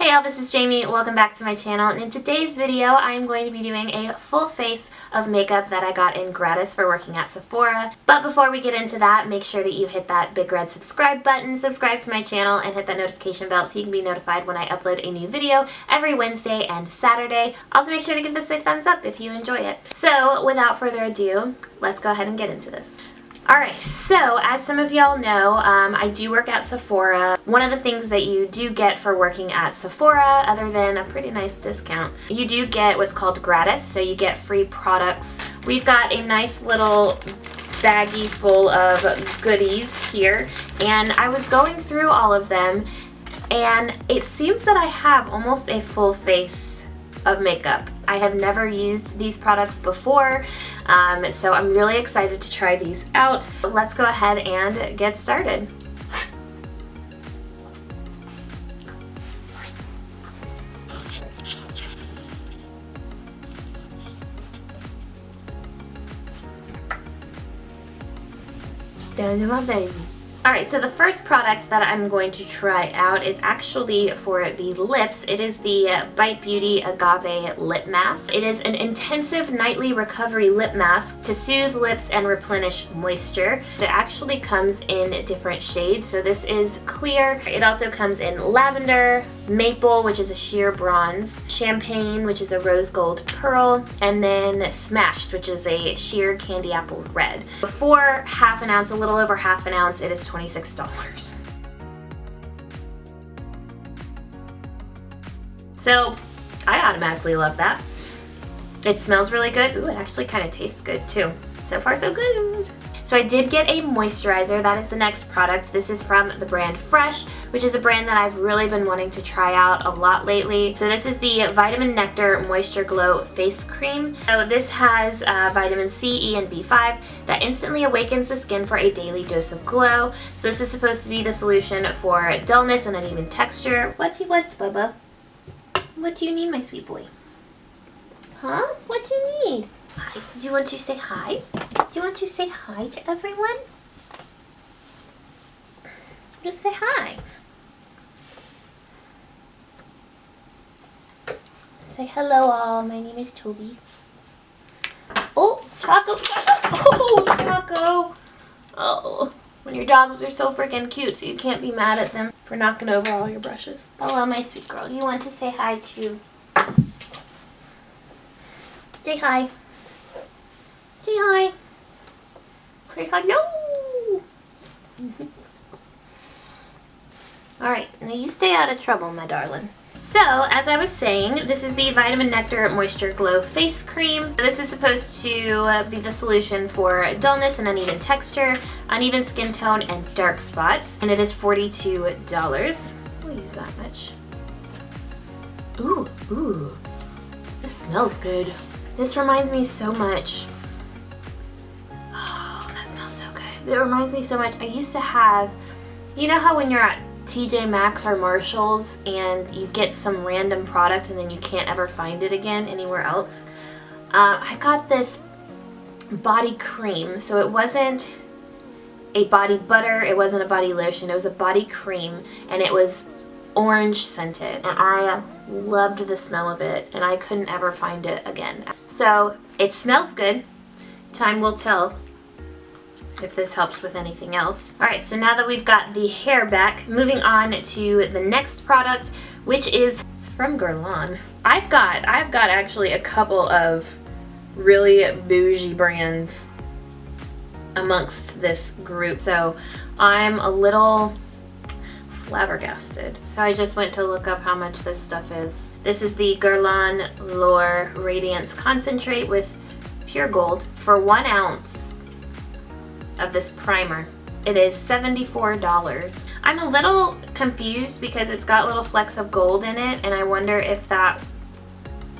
Hey y'all, this is Jamie. Welcome back to my channel, and in today's video I am going to be doing a full face of makeup that I got in gratis for working at Sephora. But before we get into that, make sure that you hit that big red subscribe button, subscribe to my channel, and hit that notification bell so you can be notified when I upload a new video every Wednesday and Saturday. Also make sure to give this a thumbs up if you enjoy it. So without further ado, let's go ahead and get into this. Alright, so as some of y'all know, I do work at Sephora. One of the things that you do get for working at Sephora, other than a pretty nice discount, you do get what's called gratis, so you get free products. We've got a nice little baggie full of goodies here, and I was going through all of them, and it seems that I have almost a full face of makeup. I have never used these products before, so I'm really excited to try these out. Let's go ahead and get started. Those are my babies. Alright, so the first product that I'm going to try out is actually for the lips. It is the Bite Beauty Agave Lip Mask. It is an intensive nightly recovery lip mask to soothe lips and replenish moisture. It actually comes in different shades, so this is clear. It also comes in lavender, maple, which is a sheer bronze, champagne, which is a rose gold pearl, and then smashed, which is a sheer candy apple red. For half an ounce, a little over half an ounce, it is $26. So I automatically love that. It smells really good. Ooh, it actually kind of tastes good too. So far so good. So I did get a moisturizer. That is the next product. This is from the brand Fresh, which is a brand that I've really been wanting to try out a lot lately. So this is the Vitamin Nectar Moisture Glow Face Cream. So this has vitamin C, E, and B5 that instantly awakens the skin for a daily dose of glow. So this is supposed to be the solution for dullness and uneven texture. What do you want, Bubba? What do you need, my sweet boy? Huh? What do you need? Hi. Do you want to say hi? Do you want to say hi to everyone? Just say hi. Say hello all. My name is Toby. Oh, Choco. Oh, Choco. Oh, when your dogs are so freaking cute, so you can't be mad at them for knocking over all your brushes. Hello, my sweet girl. You want to say hi too? Say hi. Say hi. Say hi. No! Alright, now you stay out of trouble, my darling. So, as I was saying, this is the Vitamin Nectar Moisture Glow Face Cream. This is supposed to be the solution for dullness and uneven texture, uneven skin tone, and dark spots. And it is $42. We'll use that much. Ooh. This smells good. This reminds me so much. It reminds me so much. I used to have, you know how when you're at TJ Maxx or Marshall's and you get some random product and then you can't ever find it again anywhere else? I got this body cream. So it wasn't a body butter, it wasn't a body lotion, it was a body cream, and it was orange scented, and I loved the smell of it, and I couldn't ever find it again. So it smells good. Time will tell if this helps with anything else. Alright, so now that we've got the hair back, moving on to the next product, which is from Guerlain. I've got actually a couple of really bougie brands amongst this group, so I'm a little flabbergasted. So I just went to look up how much this stuff is. This is the Guerlain L'Or Radiance Concentrate with pure gold for 1 ounce of this primer. It is $74. I'm a little confused because it's got little flecks of gold in it, and I wonder if that,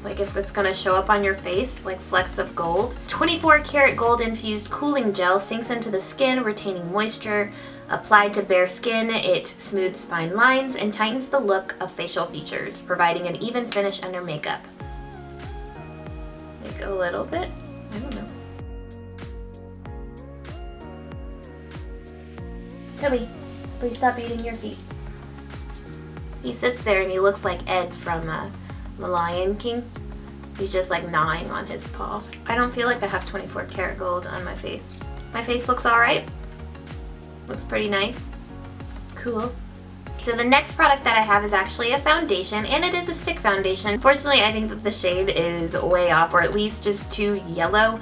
like, if it's gonna show up on your face like flecks of gold. 24 karat gold infused cooling gel sinks into the skin, retaining moisture. Applied to bare skin, it smooths fine lines and tightens the look of facial features, providing an even finish under makeup. Like a little bit? I don't know. Toby, please stop eating your feet. He sits there and he looks like Ed from The Lion King. He's just like gnawing on his paw. I don't feel like I have 24 karat gold on my face. My face looks alright. Looks pretty nice. Cool. So the next product that I have is actually a foundation, and it is a stick foundation. Fortunately, I think that the shade is way off, or at least just too yellow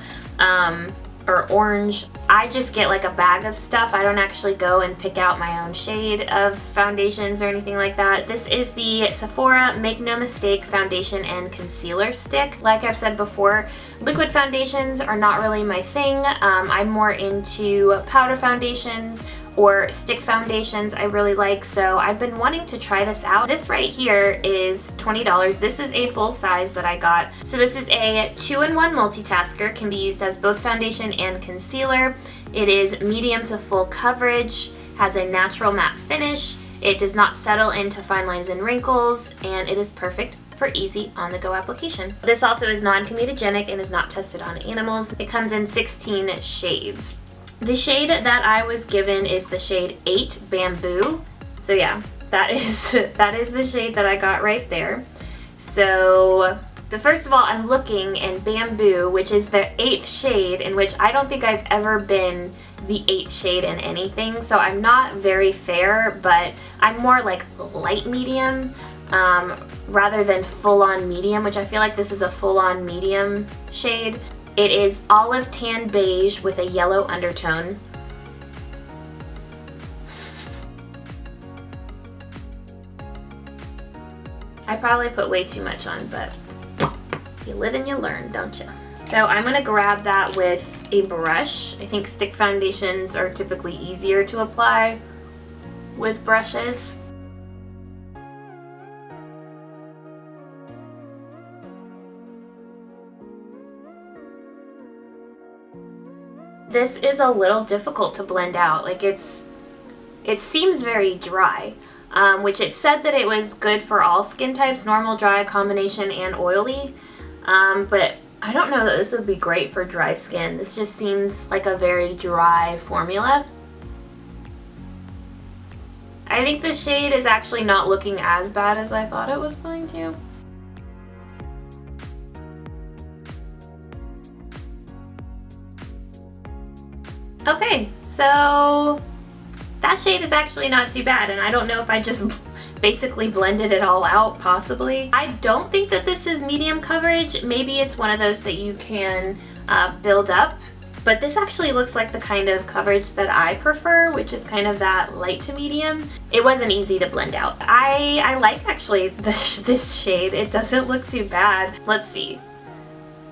or orange. I just get like a bag of stuff. I don't actually go and pick out my own shade of foundations or anything like that. This is the Sephora Make No Mistake Foundation and Concealer Stick. Like I've said before, liquid foundations are not really my thing. I'm more into powder foundations or stick foundations I really like, so I've been wanting to try this out. This right here is $20. This is a full size that I got. So this is a 2-in-1 multitasker, can be used as both foundation and concealer. It is medium to full coverage, has a natural matte finish, it does not settle into fine lines and wrinkles, and it is perfect for easy on-the-go application. This also is non-comedogenic and is not tested on animals. It comes in 16 shades. The shade that I was given is the shade 8 Bamboo. So yeah, that is the shade that I got right there. So first of all, I'm looking, and Bamboo, which is the 8th shade, in which I don't think I've ever been the 8th shade in anything. So I'm not very fair, but I'm more like light medium rather than full-on medium, which I feel like this is a full-on medium shade. It is olive tan beige with a yellow undertone. I probably put way too much on, but you live and you learn, don't you? So I'm gonna grab that with a brush. I think stick foundations are typically easier to apply with brushes. This is a little difficult to blend out. Like it seems very dry, which it said that it was good for all skin types, normal, dry, combination, and oily. But I don't know that this would be great for dry skin. This just seems like a very dry formula. I think the shade is actually not looking as bad as I thought it was going to. Okay, so that shade is actually not too bad, and I don't know if I just basically blended it all out, possibly. I don't think that this is medium coverage. Maybe it's one of those that you can build up, but this actually looks like the kind of coverage that I prefer, which is kind of that light to medium. It wasn't easy to blend out. I like actually this shade. It doesn't look too bad. Let's see.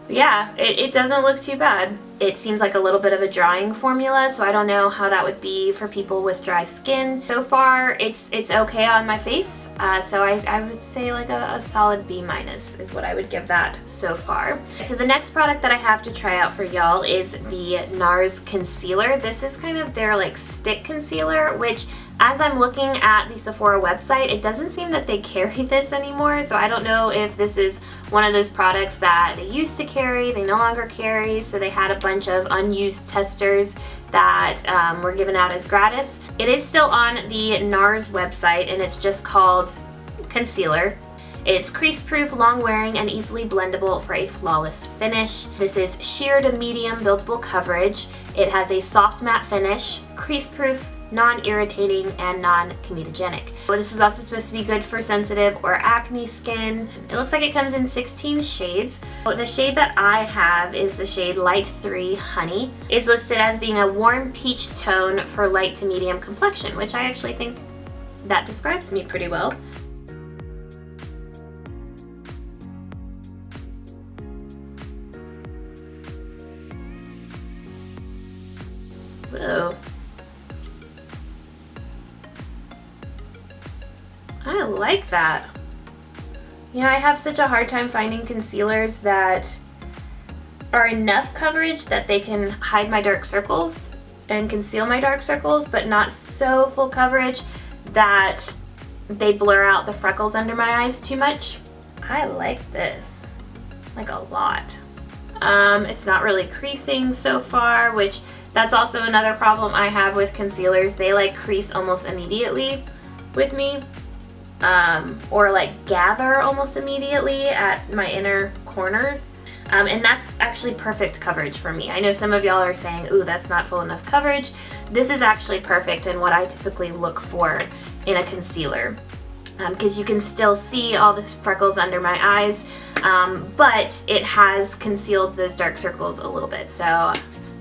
Yeah, it doesn't look too bad. It seems like a little bit of a drying formula, so I don't know how that would be for people with dry skin. So far, it's okay on my face, so I would say like a solid B- is what I would give that so far. So the next product that I have to try out for y'all is the NARS concealer. This is kind of their like stick concealer, which as I'm looking at the Sephora website, it doesn't seem that they carry this anymore, so I don't know if this is one of those products that they used to carry, they no longer carry, so they had a bunch of unused testers that were given out as gratis. It is still on the NARS website, and it's just called concealer. It's crease-proof, long-wearing, and easily blendable for a flawless finish. This is sheer to medium buildable coverage. It has a soft matte finish, crease-proof, non-irritating, and non-comedogenic. This is also supposed to be good for sensitive or acne skin. It looks like it comes in 16 shades. The shade that I have is the shade Light 3 Honey. It's listed as being a warm peach tone for light to medium complexion, which I actually think that describes me pretty well. Whoa. I like that. You know, I have such a hard time finding concealers that are enough coverage that they can hide my dark circles and conceal my dark circles, but not so full coverage that they blur out the freckles under my eyes too much. I like this, like a lot. It's not really creasing so far, which that's also another problem I have with concealers. They like crease almost immediately with me. or like gather almost immediately at my inner corners. And that's actually perfect coverage for me. I know some of y'all are saying, ooh, that's not full enough coverage. This is actually perfect and what I typically look for in a concealer. Because you can still see all the freckles under my eyes, but it has concealed those dark circles a little bit. So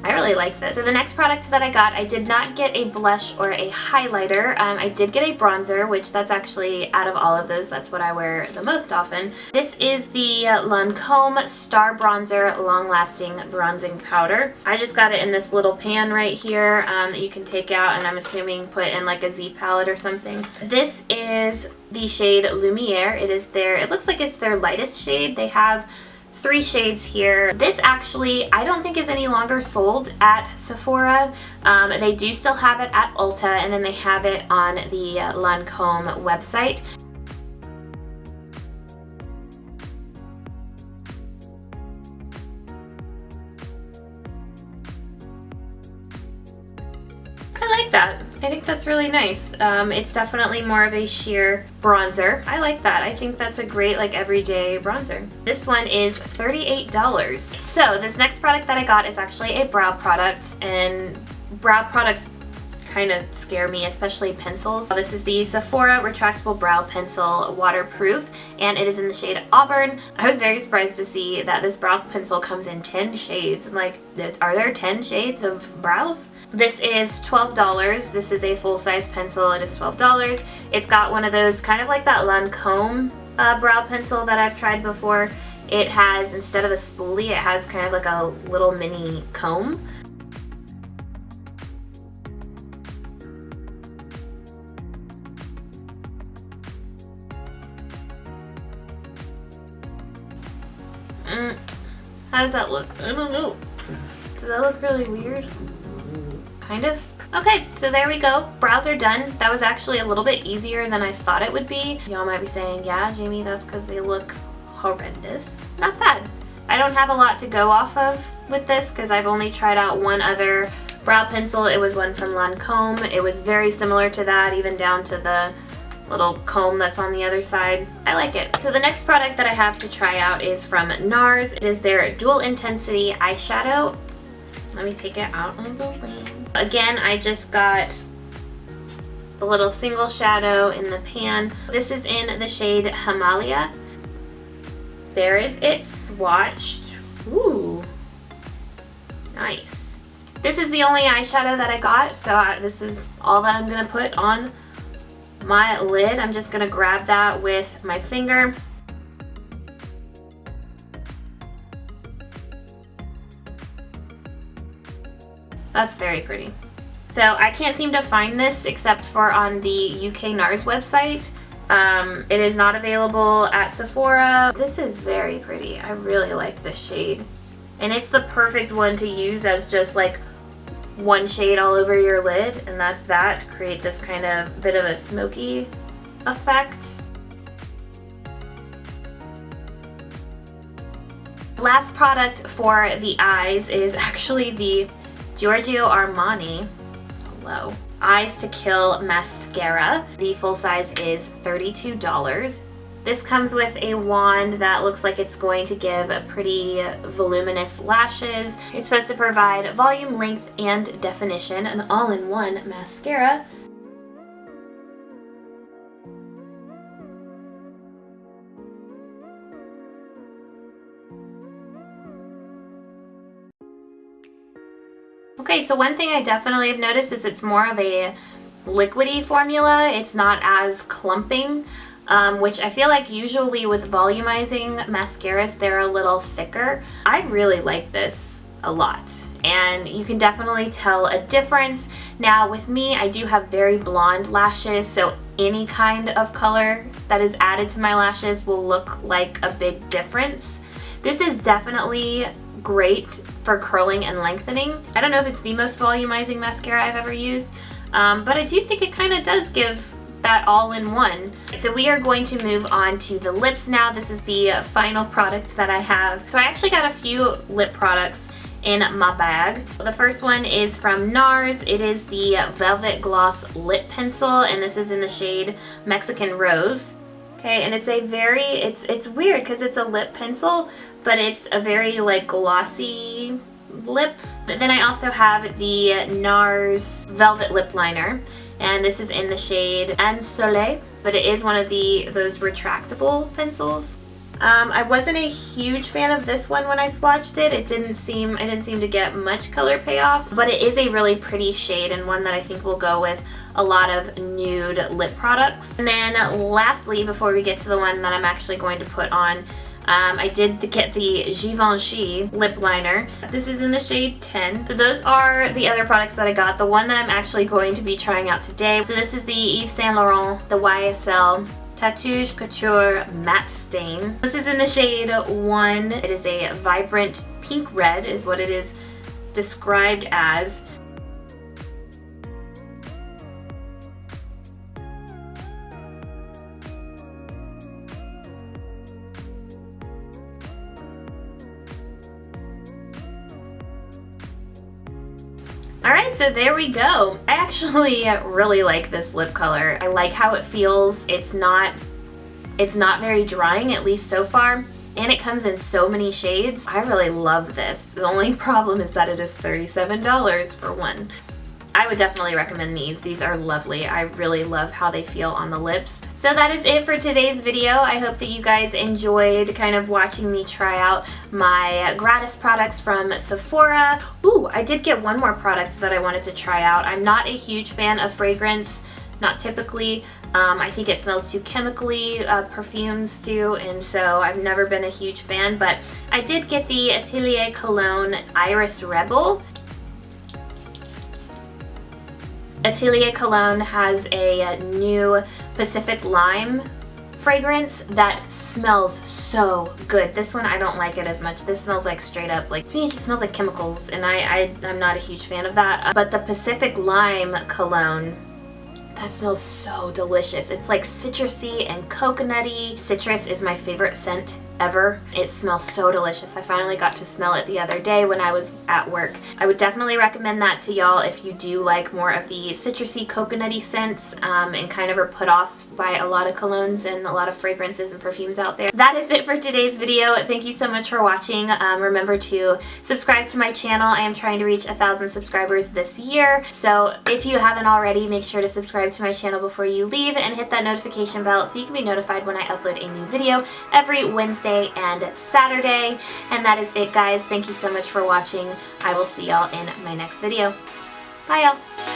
I really like this. So the next product that I got, I did not get a blush or a highlighter. I did get a bronzer, which that's actually, out of all of those, that's what I wear the most often. This is the Lancome Star Bronzer Long Lasting Bronzing Powder. I just got it in this little pan right here that you can take out and I'm assuming put in like a Z palette or something. This is the shade Lumiere. It is their, it looks like it's their lightest shade. They have 3 shades here. This actually, I don't think is any longer sold at Sephora. They do still have it at Ulta, and then they have it on the Lancome website. I like that. I think that's really nice. It's definitely more of a sheer bronzer. I like that. I think that's a great like everyday bronzer. This one is $38. So this next product that I got is actually a brow product, and brow products kind of scare me, especially pencils. This is the Sephora Retractable Brow Pencil Waterproof, and it is in the shade Auburn. I was very surprised to see that this brow pencil comes in 10 shades. I'm like, are there 10 shades of brows? This is $12. This is a full-size pencil. It is $12. It's got one of those kind of like that Lancome brow pencil that I've tried before. It has, instead of a spoolie, it has kind of like a little mini comb. How does that look? I don't know. Does that look really weird? Kind of. Okay, so there we go. Brows are done. That was actually a little bit easier than I thought it would be. Y'all might be saying, yeah, Jamie, that's because they look horrendous. Not bad. I don't have a lot to go off of with this because I've only tried out one other brow pencil. It was one from Lancome. It was very similar to that, even down to the little comb that's on the other side. I like it. So the next product that I have to try out is from NARS. It is their Dual Intensity Eyeshadow. Let me take it out of the way. Again, I just got the little single shadow in the pan. This is in the shade Himalia. There is it swatched. Ooh, nice. This is the only eyeshadow that I got, so this is all that I'm gonna put on my lid. I'm just gonna grab that with my finger. That's very pretty. So I can't seem to find this except for on the UK Nars website. It is not available at Sephora. This is very pretty. I really like this shade. And it's the perfect one to use as just like one shade all over your lid, and that's that, to create this kind of bit of a smoky effect. Last product for the eyes is actually the Giorgio Armani, hello, Eyes to Kill mascara. The full size is $32. This comes with a wand that looks like it's going to give pretty voluminous lashes. It's supposed to provide volume, length, and definition, an all-in-one mascara. Okay, so one thing I definitely have noticed is it's more of a liquidy formula. It's not as clumping. Which I feel like usually with volumizing mascaras, they're a little thicker. I really like this a lot, and you can definitely tell a difference. Now with me, I do have very blonde lashes, so any kind of color that is added to my lashes will look like a big difference. This is definitely great for curling and lengthening. I don't know if it's the most volumizing mascara I've ever used, but I do think it kind of does give that all-in-one. So we are going to move on to the lips now. This is the final product that I have. So I actually got a few lip products in my bag. The first one is from NARS. It is the Velvet Gloss Lip Pencil, and this is in the shade Mexican Rose. Okay, and it's a very, it's weird because it's a lip pencil, but it's a very like glossy lip. But then I also have the NARS Velvet Lip Liner, and this is in the shade Ensoleil, but it is one of those retractable pencils. I wasn't a huge fan of this one when I swatched it. I didn't seem to get much color payoff, but it is a really pretty shade and one that I think will go with a lot of nude lip products. And then lastly, before we get to the one that I'm actually going to put on, I did get the Givenchy lip liner. This is in the shade 10. So those are the other products that I got. The one that I'm actually going to be trying out today. So this is the Yves Saint Laurent, the YSL Tatouage Couture Matte Stain. This is in the shade 1. It is a vibrant pink red is what it is described as. Alright, so there we go. I actually really like this lip color. I like how it feels. It's not very drying, at least so far, and it comes in so many shades. I really love this. The only problem is that it is $37 for one. I would definitely recommend these. These are lovely. I really love how they feel on the lips. So that is it for today's video. I hope that you guys enjoyed kind of watching me try out my gratis products from Sephora. Ooh, I did get one more product that I wanted to try out. I'm not a huge fan of fragrance, not typically. I think it smells too chemically, perfumes do, and so I've never been a huge fan, but I did get the Atelier Cologne Iris Rebel. Atelier Cologne has a new Pacific Lime fragrance that smells so good. This one, I don't like it as much. This smells like straight up, like, to me it just smells like chemicals, and I'm not a huge fan of that. But the Pacific Lime Cologne, that smells so delicious. It's like citrusy and coconutty. Citrus is my favorite scent ever. It smells so delicious. I finally got to smell it the other day when I was at work. I would definitely recommend that to y'all if you do like more of the citrusy, coconutty scents and kind of are put off by a lot of colognes and a lot of fragrances and perfumes out there. That is it for today's video. Thank you so much for watching. Remember to subscribe to my channel. I am trying to reach 1,000 subscribers this year, so if you haven't already, make sure to subscribe to my channel before you leave and hit that notification bell so you can be notified when I upload a new video every Wednesday and Saturday. And that is it, guys. Thank you so much for watching. I will see y'all in my next video. Bye, y'all.